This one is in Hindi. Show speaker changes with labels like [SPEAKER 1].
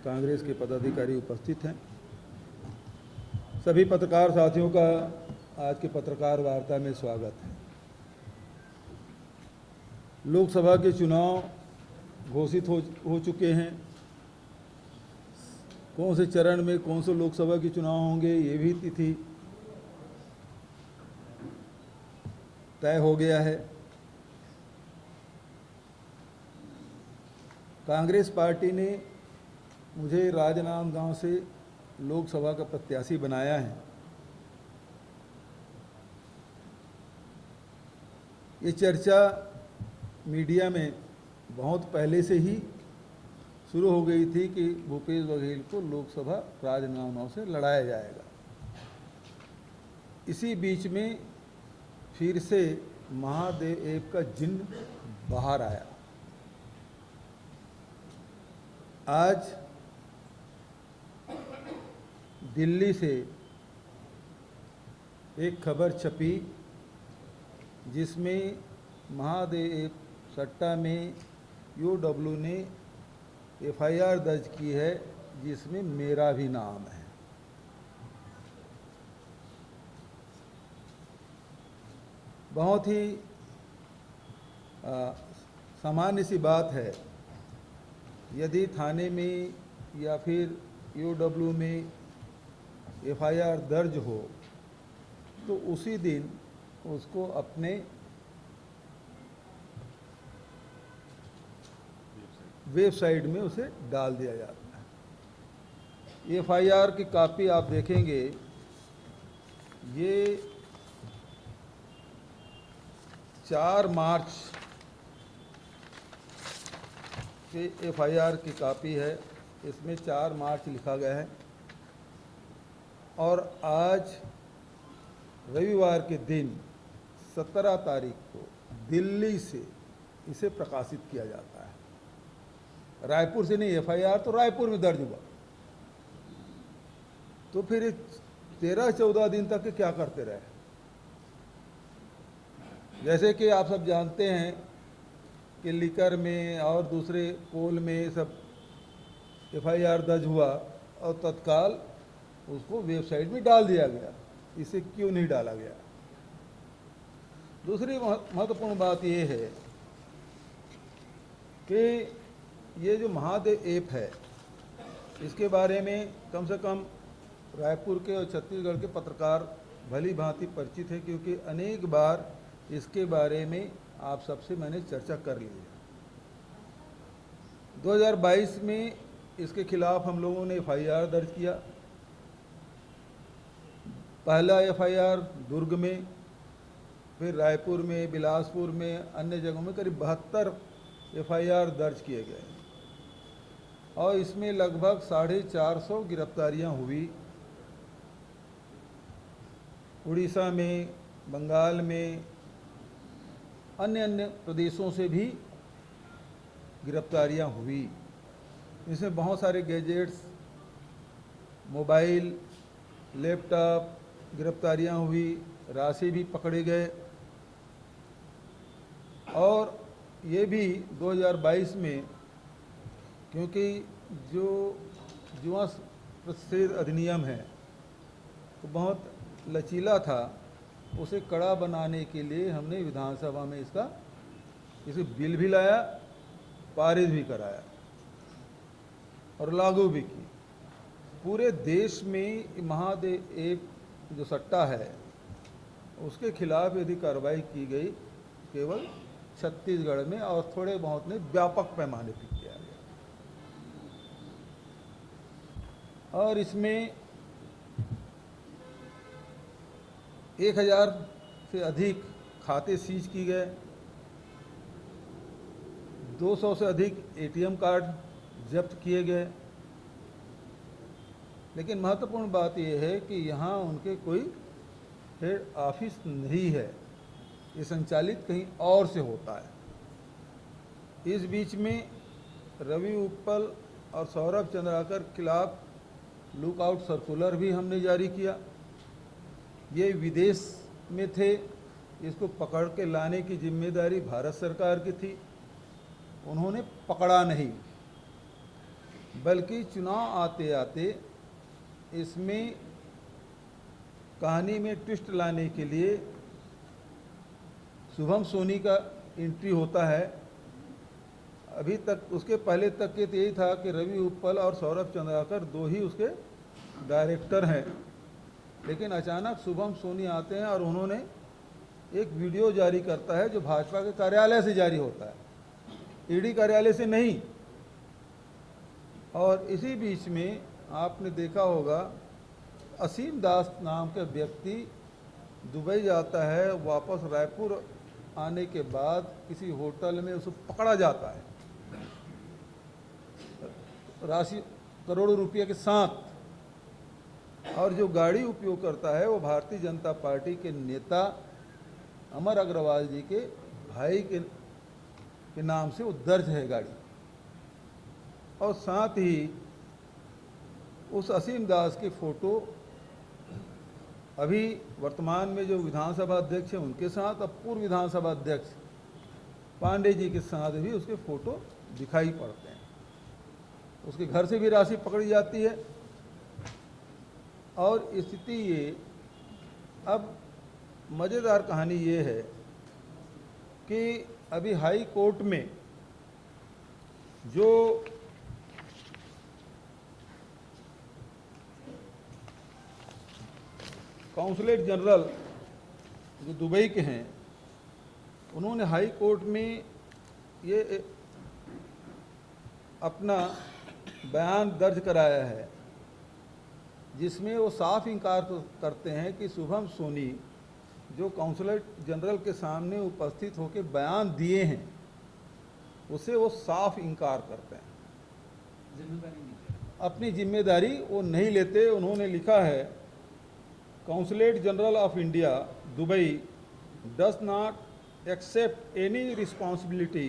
[SPEAKER 1] कांग्रेस के पदाधिकारी उपस्थित हैं, सभी पत्रकार साथियों का आज के पत्रकार वार्ता में स्वागत है। लोकसभा के चुनाव घोषित हो चुके हैं। कौन से चरण में कौन से लोकसभा के चुनाव होंगे ये भी तिथि तय हो गया है। कांग्रेस पार्टी ने मुझे राजनांदगांव से लोकसभा का प्रत्याशी बनाया है। ये चर्चा मीडिया में बहुत पहले से ही शुरू हो गई थी कि भूपेश बघेल को लोकसभा राजनांदगांव से लड़ाया जाएगा। इसी बीच में फिर से महादेव का जिन्न बाहर आया। आज दिल्ली से एक खबर छपी जिसमें महादेव सट्टा में यूडब्ल्यू ने एफआईआर दर्ज की है जिसमें मेरा भी नाम है। बहुत ही सामान्य सी बात है, यदि थाने में या फिर यूडब्ल्यू में एफआईआर दर्ज हो तो उसी दिन उसको अपने वेबसाइट में उसे डाल दिया जाता है। एफआईआर की कॉपी आप देखेंगे, ये 4 मार्च के एफआईआर की कॉपी है। इसमें 4 मार्च लिखा गया है और आज रविवार के दिन 17 तारीख को दिल्ली से इसे प्रकाशित किया जाता है। रायपुर से नहीं, एफआईआर तो रायपुर में दर्ज हुआ। तो फिर 13-14 दिन तक क्या करते रहे? जैसे कि आप सब जानते हैं कि लीकर में और दूसरे कोल में सब एफआईआर दर्ज हुआ और तत्काल उसको वेबसाइट में डाल दिया गया। इसे क्यों नहीं डाला गया? दूसरी महत्वपूर्ण बात यह है कि ये जो महादेव ऐप है, इसके बारे में कम से कम रायपुर के और छत्तीसगढ़ के पत्रकार भली भांति परिचित हैं, क्योंकि अनेक बार इसके बारे में आप सबसे मैंने चर्चा कर ली है। 2022 में इसके खिलाफ हम लोगों ने एफआईआर दर्ज किया। पहला एफआईआर दुर्ग में, फिर रायपुर में, बिलासपुर में, अन्य जगहों में करीब 72 एफआईआर दर्ज किए गए और इसमें लगभग 450 गिरफ्तारियां हुई। उड़ीसा में, बंगाल में, अन्य प्रदेशों से भी गिरफ्तारियां हुई। इसमें बहुत सारे गैजेट्स, मोबाइल, लैपटॉप गिरफ्तारियां हुई, राशि भी पकड़े गए। और ये भी 2022 में, क्योंकि जो जुआ प्रतिषेध अधिनियम है वो बहुत लचीला था, उसे कड़ा बनाने के लिए हमने विधानसभा में इसे बिल भी लाया, पारित भी कराया और लागू भी की। पूरे देश में महादेव ऐप जो सट्टा है उसके खिलाफ यदि कार्रवाई की गई, केवल छत्तीसगढ़ में और थोड़े बहुत ने व्यापक पैमाने पर किया गया। और इसमें 1000 से अधिक खाते सीज किए गए, 200 से अधिक एटीएम कार्ड जब्त किए गए। लेकिन महत्वपूर्ण बात यह है कि यहाँ उनके कोई हेड ऑफिस नहीं है, ये संचालित कहीं और से होता है। इस बीच में रवि उपल और सौरभ चंद्राकर के खिलाफ लुकआउट सर्कुलर भी हमने जारी किया। ये विदेश में थे, इसको पकड़ के लाने की जिम्मेदारी भारत सरकार की थी, उन्होंने पकड़ा नहीं। बल्कि चुनाव आते आते इसमें कहानी में ट्विस्ट लाने के लिए शुभम सोनी का एंट्री होता है। अभी तक उसके पहले तक के तो यही था कि रवि उत्पल और सौरभ चंद्राकर दो ही उसके डायरेक्टर हैं, लेकिन अचानक शुभम सोनी आते हैं और उन्होंने एक वीडियो जारी करता है जो भाजपा के कार्यालय से जारी होता है, ईडी कार्यालय से नहीं। और इसी बीच में आपने देखा होगा असीम दास नाम के व्यक्ति दुबई जाता है, वापस रायपुर आने के बाद किसी होटल में उसको पकड़ा जाता है राशि करोड़ों रुपये के साथ, और जो गाड़ी उपयोग करता है वो भारतीय जनता पार्टी के नेता अमर अग्रवाल जी के भाई के नाम से वो दर्ज है गाड़ी। और साथ ही उस असीम दास की फ़ोटो अभी वर्तमान में जो विधानसभा अध्यक्ष हैं उनके साथ, अब पूर्व विधानसभा अध्यक्ष पांडे जी के साथ भी उसके फ़ोटो दिखाई पड़ते हैं। उसके घर से भी राशि पकड़ी जाती है। और स्थिति ये, अब मज़ेदार कहानी ये है कि अभी हाई कोर्ट में जो काउंसलेट जनरल जो दुबई के हैं, उन्होंने हाई कोर्ट में ये अपना बयान दर्ज कराया है जिसमें वो साफ इनकार करते हैं कि शुभम सोनी जो काउंसलेट जनरल के सामने उपस्थित होकर बयान दिए हैं उसे वो साफ इनकार करते हैं, अपनी जिम्मेदारी वो नहीं लेते। उन्होंने लिखा है, consulate general of India Dubai does not accept any responsibility